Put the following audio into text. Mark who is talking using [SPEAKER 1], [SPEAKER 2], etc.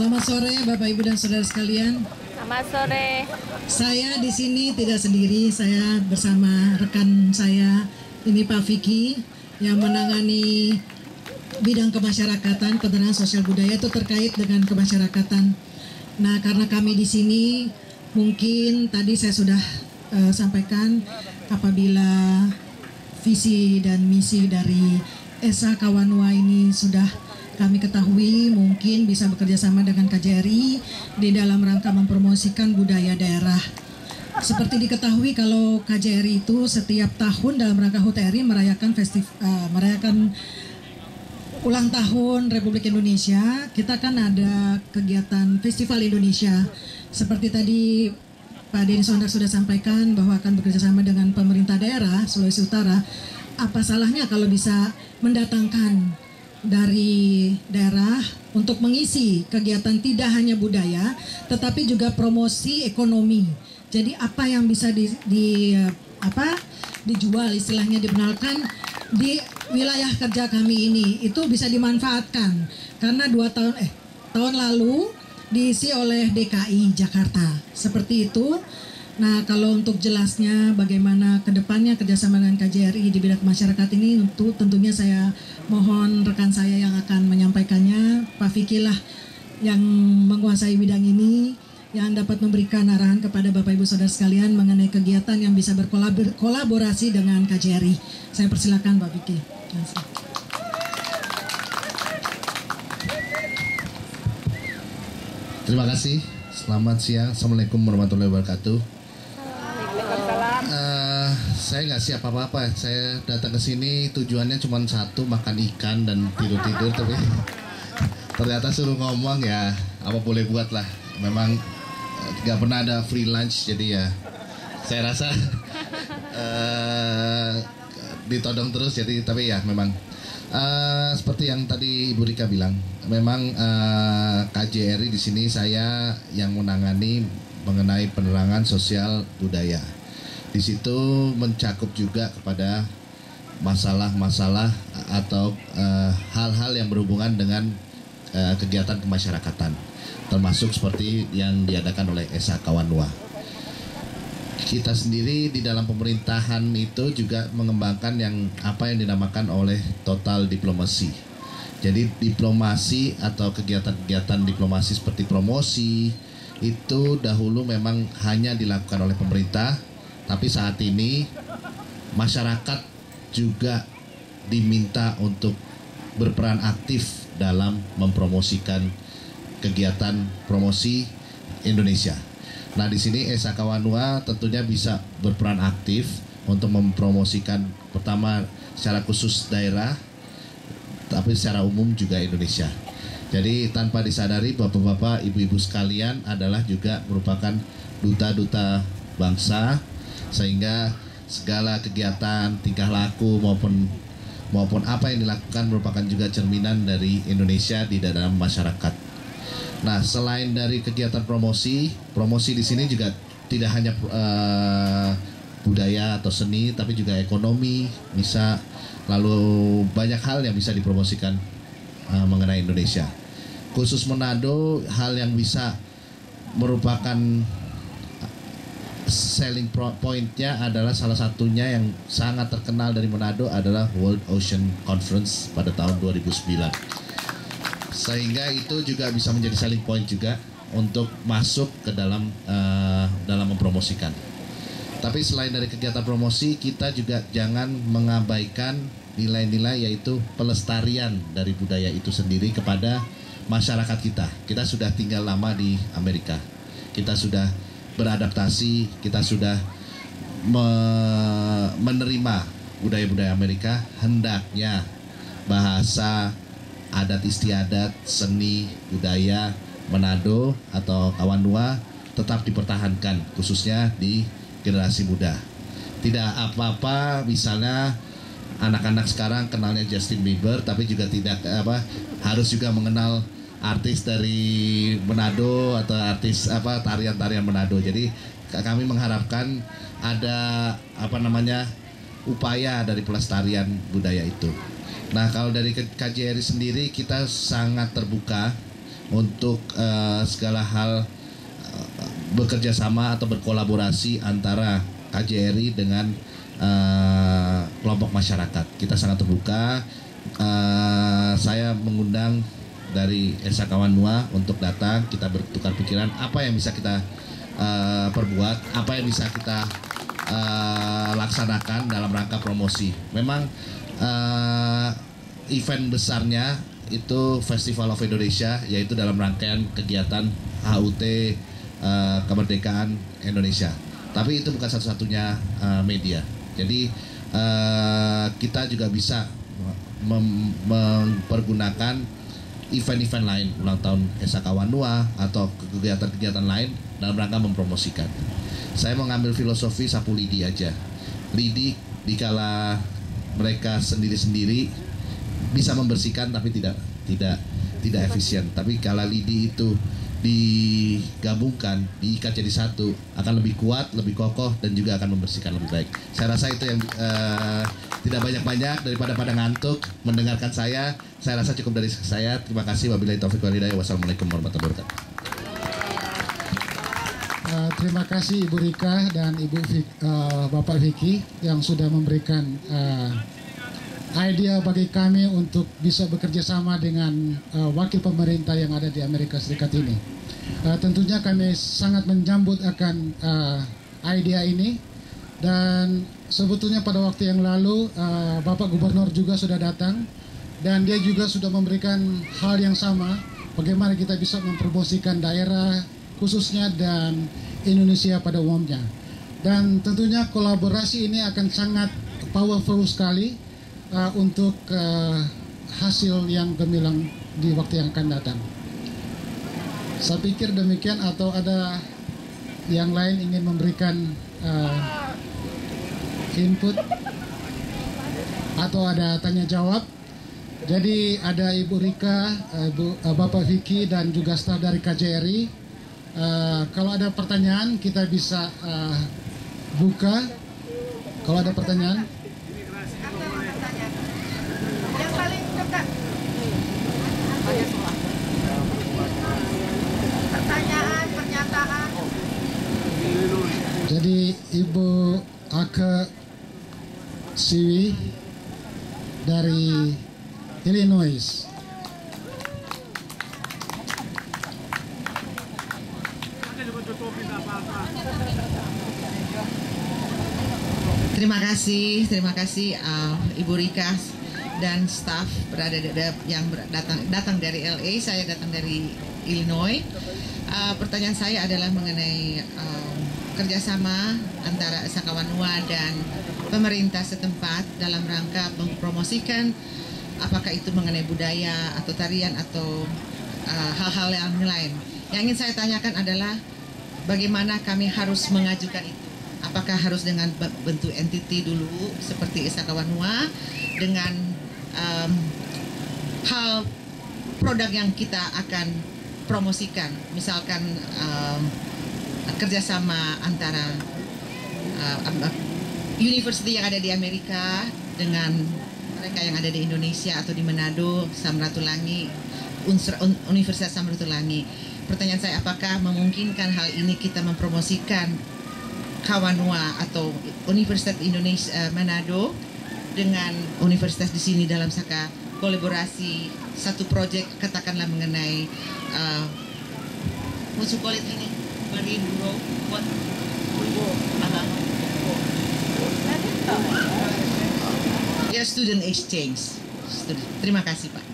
[SPEAKER 1] Selamat sore Bapak Ibu dan Saudara sekalian.
[SPEAKER 2] Selamat sore.
[SPEAKER 1] Saya di sini tidak sendiri, saya bersama rekan saya, ini Pak Vicky yang menangani bidang kemasyarakatan, penerangan sosial budaya itu terkait dengan kemasyarakatan. Nah, karena kami di sini mungkin tadi saya sudah sampaikan apabila visi dan misi dari Esa Kawanua ini sudah kami ketahui, mungkin bisa bekerja sama dengan KJRI di dalam rangka mempromosikan budaya daerah. Seperti diketahui kalau KJRI itu setiap tahun dalam rangka HUT RI merayakan ulang tahun Republik Indonesia. Kita kan ada kegiatan Festival Indonesia. Seperti tadi Pak Denny Sondrak sudah sampaikan bahwa akan bekerja sama dengan pemerintah daerah Sulawesi Utara. Apa salahnya kalau bisa mendatangkan dari daerah untuk mengisi kegiatan tidak hanya budaya tetapi juga promosi ekonomi. Jadi apa yang bisa dijual, istilahnya diperkenalkan di wilayah kerja kami ini itu bisa dimanfaatkan karena tahun lalu diisi oleh DKI Jakarta seperti itu. Nah, kalau untuk jelasnya bagaimana kedepannya kerjasama dengan KJRI di bidang masyarakat ini, tentunya saya mohon rekan saya yang akan menyampaikannya, Pak Vicky lah yang menguasai bidang ini, yang dapat memberikan arahan kepada Bapak Ibu Saudara sekalian mengenai kegiatan yang bisa berkolaborasi dengan KJRI. Saya persilakan Pak Vicky.
[SPEAKER 3] Terima kasih. Selamat siang. Assalamualaikum warahmatullahi wabarakatuh. Saya nggak siap apa-apa. Saya datang ke sini tujuannya cuma satu, makan ikan dan tidur-tidur. Tapi ternyata suruh ngomong ya apa boleh buat lah. Memang nggak pernah ada free lunch, jadi ya saya rasa ditodong terus. Jadi tapi ya memang seperti yang tadi Ibu Rika bilang, memang KJRI di sini saya yang menangani mengenai penerangan sosial budaya. Di situ mencakup juga kepada masalah-masalah atau hal-hal yang berhubungan dengan kegiatan kemasyarakatan, termasuk seperti yang diadakan oleh Esa Kawanua. Kita sendiri di dalam pemerintahan itu juga mengembangkan yang dinamakan oleh total diplomasi. Jadi diplomasi atau kegiatan-kegiatan diplomasi seperti promosi itu dahulu memang hanya dilakukan oleh pemerintah, tapi saat ini masyarakat juga diminta untuk berperan aktif dalam mempromosikan kegiatan promosi Indonesia. Nah, di sini Esa Kawanua tentunya bisa berperan aktif untuk mempromosikan pertama secara khusus daerah, tapi secara umum juga Indonesia. Jadi tanpa disadari bapak-bapak, ibu-ibu sekalian adalah juga merupakan duta-duta bangsa, sehingga segala kegiatan, tingkah laku maupun apa yang dilakukan merupakan juga cerminan dari Indonesia di dalam masyarakat. Nah, selain dari kegiatan promosi di sini juga tidak hanya budaya atau seni, tapi juga ekonomi, bisa lalu banyak hal yang bisa dipromosikan mengenai Indonesia. Khusus Manado, hal yang bisa merupakan selling point-nya adalah salah satunya yang sangat terkenal dari Manado adalah World Ocean Conference pada tahun 2009. Sehingga itu juga bisa menjadi selling point juga untuk masuk ke dalam mempromosikan. Tapi selain dari kegiatan promosi, kita juga jangan mengabaikan nilai-nilai yaitu pelestarian dari budaya itu sendiri kepada masyarakat kita. Kita sudah tinggal lama di Amerika. Kita sudah beradaptasi, kita sudah menerima budaya-budaya Amerika. Hendaknya bahasa, adat istiadat, seni, budaya Manado atau Kawanua tetap dipertahankan, khususnya di generasi muda. Tidak apa-apa misalnya anak-anak sekarang kenalnya Justin Bieber, tapi juga tidak harus juga mengenal artis dari Manado atau artis tarian-tarian Manado. Jadi kami mengharapkan ada upaya dari pelestarian budaya itu. Nah, kalau dari KJRI sendiri kita sangat terbuka untuk segala hal bekerja sama atau berkolaborasi antara KJRI dengan kelompok masyarakat. Kita sangat terbuka. Saya mengundang dari Esa Kawanua untuk datang, kita bertukar pikiran apa yang bisa kita perbuat, apa yang bisa kita laksanakan dalam rangka promosi. Memang event besarnya itu Festival of Indonesia, yaitu dalam rangkaian kegiatan HUT Kemerdekaan Indonesia. Tapi itu bukan satu-satunya media. Jadi kita juga bisa mempergunakan event-event lain, ulang tahun Esa Kawanua atau kegiatan-kegiatan lain dalam rangka mempromosikan. Saya mengambil filosofi sapu lidi aja. Lidi dikala mereka sendiri-sendiri bisa membersihkan tapi tidak efisien. Tapi kalau lidi itu digabungkan, diikat jadi satu, akan lebih kuat, lebih kokoh, dan juga akan membersihkan lebih baik. Saya rasa itu yang tidak banyak-banyak daripada pada ngantuk mendengarkan saya. Saya rasa cukup dari saya. Terima kasih. Wabillahi taufiq wal hidayah. Wassalamualaikum warahmatullahi wabarakatuh.
[SPEAKER 2] Terima kasih Ibu Rika dan Bapak Vicky yang sudah memberikan idea bagi kami untuk bisa bekerja sama dengan wakil pemerintah yang ada di Amerika Serikat ini. Tentunya kami sangat menyambut akan idea ini, dan sebetulnya pada waktu yang lalu Bapak Gubernur juga sudah datang dan dia juga sudah memberikan hal yang sama, bagaimana kita bisa mempromosikan daerah khususnya dan Indonesia pada umumnya. Dan tentunya kolaborasi ini akan sangat powerful sekali untuk hasil yang gemilang di waktu yang akan datang. Saya pikir demikian, atau ada yang lain ingin memberikan input atau ada tanya jawab. Jadi ada Ibu Rika, Bapak Vicky dan juga staf dari KJRI. Kalau ada pertanyaan kita bisa buka. Kalau ada pertanyaan.
[SPEAKER 4] Yang paling dekat. Pertanyaan, pernyataan.
[SPEAKER 2] Jadi Ibu Aka Siwi dari Illinois.
[SPEAKER 5] Terima kasih Ibu Rika dan staf yang datang dari LA. Saya datang dari Illinois. Pertanyaan saya adalah mengenai kerjasama antara Esa Kawanua dan pemerintah setempat dalam rangka mempromosikan, apakah itu mengenai budaya atau tarian atau hal-hal yang lain. Yang ingin saya tanyakan adalah bagaimana kami harus mengajukan itu. Apakah harus dengan bentuk entity dulu seperti Esa Kawanua dengan hal produk yang kita akan promosikan, misalkan kerjasama antara university yang ada di Amerika dengan mereka yang ada di Indonesia atau di Manado, Samratulangi, Universitas Samratulangi. Pertanyaan saya, apakah memungkinkan hal ini kita mempromosikan Kawanua atau Universitas Indonesia Manado dengan universitas di sini dalam saka kolaborasi satu proyek, katakanlah mengenai what you call it ini marine bureau, what ya student exchange. Terima kasih Pak.